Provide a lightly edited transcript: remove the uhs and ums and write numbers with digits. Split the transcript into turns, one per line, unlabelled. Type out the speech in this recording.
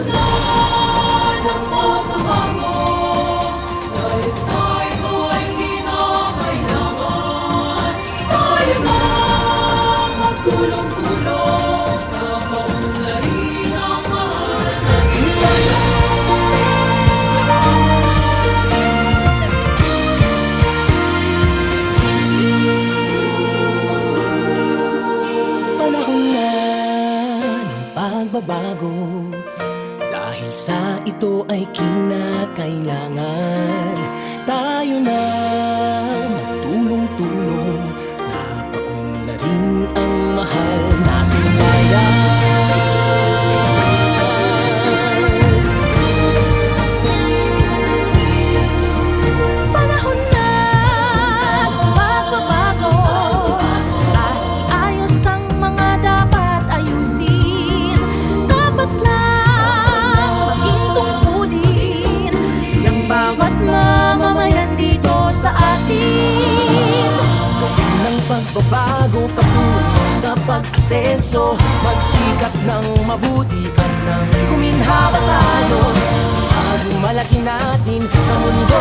na ng pagbabago, dahil sa ito ay kinakailangan tayo na magtulong-tulong na maunlarin ang mahal nating bayan.
Panahon na ng pagbabago, dahil sa ito ay kinakailangan tayo na magtulong-tulong na paunlarin ang mahal nating bayan.
Panahon na ng pagbabago at iayos ang mga dapat ayusin. Dapat lang maging tungkulin ng bawat mamamayan dito sa atin.
Gawin ng pagbabago patungo sa pag-asenso, magsikap ng mabuti at ng guminhawa tayo. Itago malaki natin sa mundo